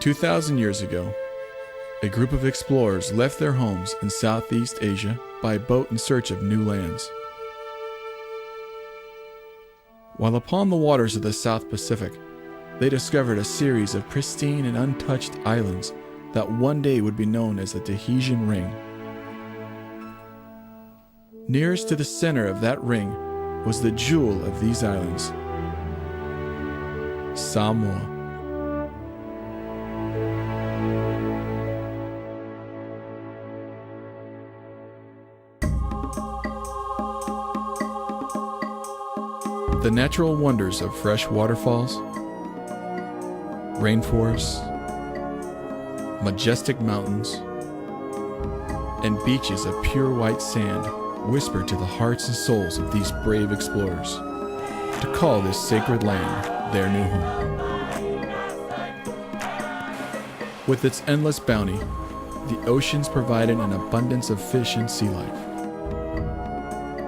2,000 years ago, a group of explorers left their homes in Southeast Asia by boat in search of new lands. While upon the waters of the South Pacific, they discovered a series of pristine and untouched islands that one day would be known as the Tahitian Ring. Nearest to the center of that ring was the jewel of these islands, Samoa. The natural wonders of fresh waterfalls, rainforests, majestic mountains, and beaches of pure white sand whisper to the hearts and souls of these brave explorers to call this sacred land their new home. With its endless bounty, the oceans provided an abundance of fish and sea life.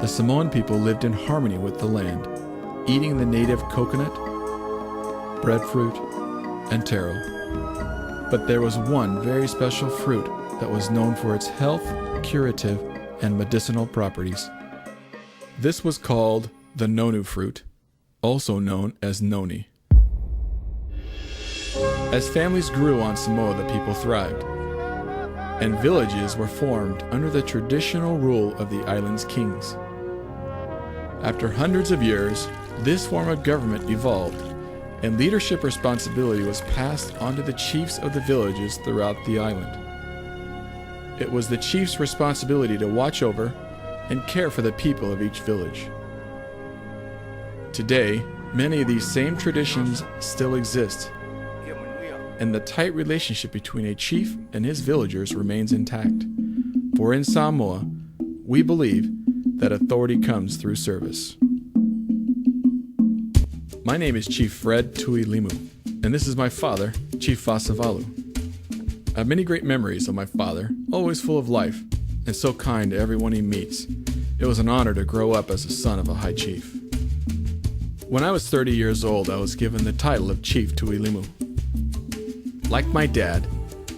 The Samoan people lived in harmony with the land, eating the native coconut, breadfruit, and taro. But there was one very special fruit that was known for its health, curative, and medicinal properties. This was called the Nonu fruit, also known as Noni. As families grew on Samoa, the people thrived, and villages were formed under the traditional rule of the island's kings. After hundreds of years, this form of government evolved, and leadership responsibility was passed on to the chiefs of the villages throughout the island. It was the chief's responsibility to watch over and care for the people of each village. Today, many of these same traditions still exist, and the tight relationship between a chief and his villagers remains intact. For in Samoa, we believe that authority comes through service. My name is Chief Fred Tuilimu, and this is my father, Chief Fasavalu. I have many great memories of my father, always full of life, and so kind to everyone he meets. It was an honor to grow up as the son of a high chief. When I was 30 years old, I was given the title of Chief Tuilimu. Like my dad,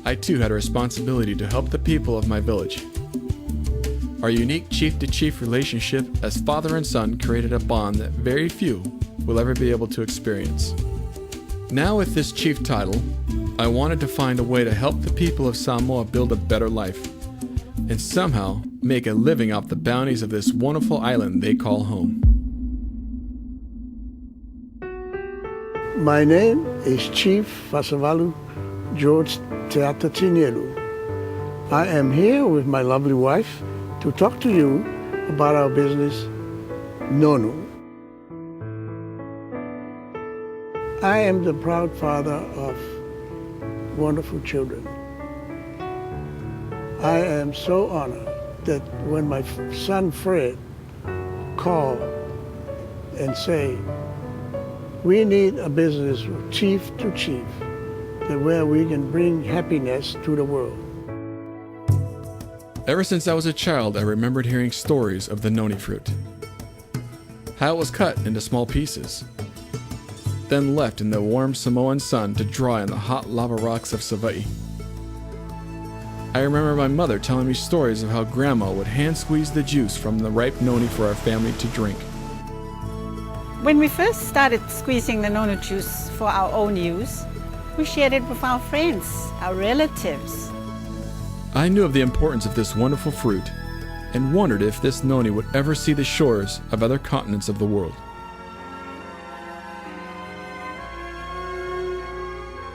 I too had a responsibility to help the people of my village. Our unique chief-to-chief relationship as father and son created a bond that very few will ever be able to experience. Now with this chief title, I wanted to find a way to help the people of Samoa build a better life and somehow make a living off the bounties of this wonderful island they call home. My name is Chief Fasavalu George Teatatinelu. I am here with my lovely wife to talk to you about our business, Nonu. I am the proud father of wonderful children. I am so honored that when my son Fred called and say, we need a business chief to chief, that where we can bring happiness to the world. Ever since I was a child, I remembered hearing stories of the Noni fruit. How it was cut into small pieces, then left in the warm Samoan sun to dry on the hot lava rocks of Savaii. I remember my mother telling me stories of how Grandma would hand squeeze the juice from the ripe noni for our family to drink. When we first started squeezing the Nonu juice for our own use, we shared it with our friends, our relatives. I knew of the importance of this wonderful fruit and wondered if this noni would ever see the shores of other continents of the world.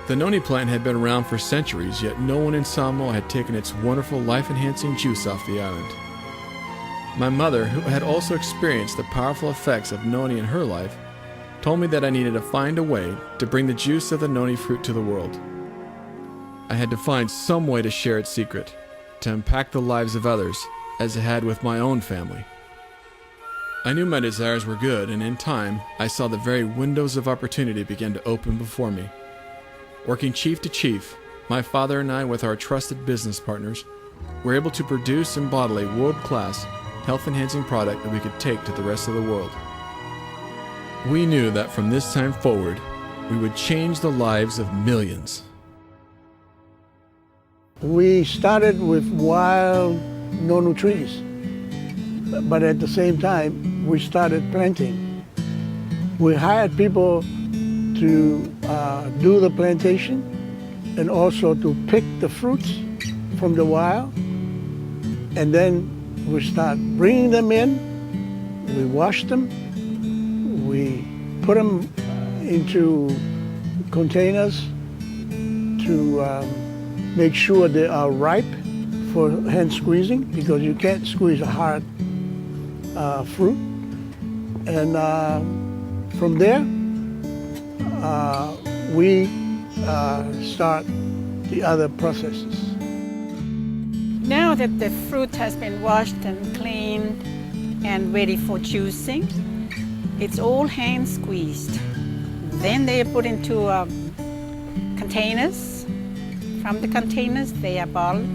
The noni plant had been around for centuries, yet no one in Samoa had taken its wonderful life-enhancing juice off the island. My mother, who had also experienced the powerful effects of noni in her life, told me that I needed to find a way to bring the juice of the noni fruit to the world. I had to find some way to share its secret, to impact the lives of others, as it had with my own family. I knew my desires were good, and in time, I saw the very windows of opportunity begin to open before me. Working chief to chief, my father and I, with our trusted business partners, were able to produce and bottle a world-class, health-enhancing product that we could take to the rest of the world. We knew that from this time forward, we would change the lives of millions. We started with wild Nonu trees, but at the same time, we started planting. We hired people to do the plantation and also to pick the fruits from the wild. And then we start bringing them in, we wash them, we put them into containers to make sure they are ripe for hand squeezing, because you can't squeeze a hard fruit. And from there, we start the other processes. Now that the fruit has been washed and cleaned and ready for juicing, it's all hand squeezed. Then they are put into containers. From the containers, they are bottled,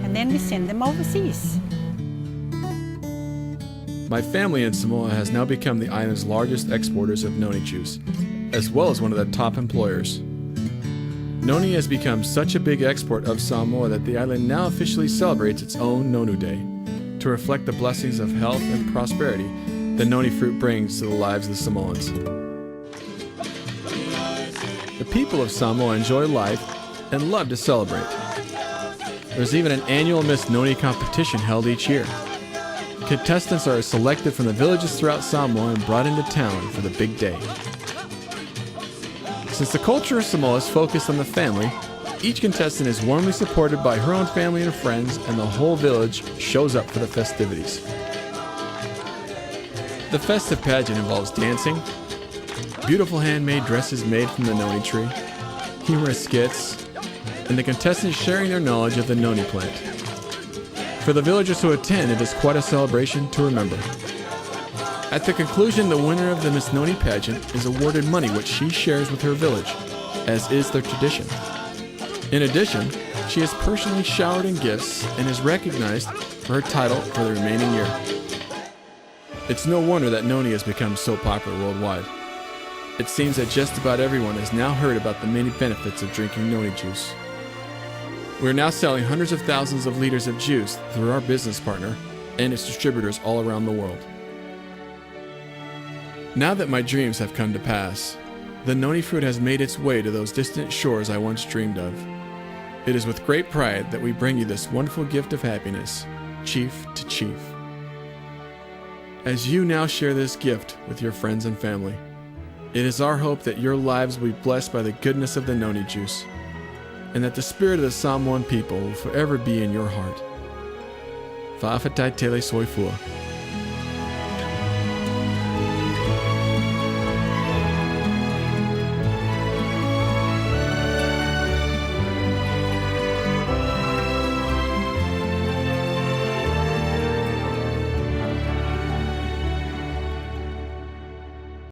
and then we send them overseas. My family in Samoa has now become the island's largest exporters of Noni juice, as well as one of the top employers. Noni has become such a big export of Samoa that the island now officially celebrates its own Nonu Day, to reflect the blessings of health and prosperity the Noni fruit brings to the lives of the Samoans. The people of Samoa enjoy life and love to celebrate. There's even an annual Miss Noni competition held each year. Contestants are selected from the villages throughout Samoa and brought into town for the big day. Since the culture of Samoa is focused on the family, each contestant is warmly supported by her own family and friends, and the whole village shows up for the festivities. The festive pageant involves dancing, beautiful handmade dresses made from the Noni tree, humorous skits, and the contestants sharing their knowledge of the Noni plant. For the villagers who attend, it is quite a celebration to remember. At the conclusion, the winner of the Miss Noni pageant is awarded money which she shares with her village, as is their tradition. In addition, she is personally showered in gifts and is recognized for her title for the remaining year. It's no wonder that Noni has become so popular worldwide. It seems that just about everyone has now heard about the many benefits of drinking Noni juice. We are now selling hundreds of thousands of liters of juice through our business partner and its distributors all around the world. Now that my dreams have come to pass, the Noni fruit has made its way to those distant shores I once dreamed of. It is with great pride that we bring you this wonderful gift of happiness, chief to chief. As you now share this gift with your friends and family, it is our hope that your lives will be blessed by the goodness of the Noni juice, and that the spirit of the Samoan people will forever be in your heart. Fa'afatai tele soifua.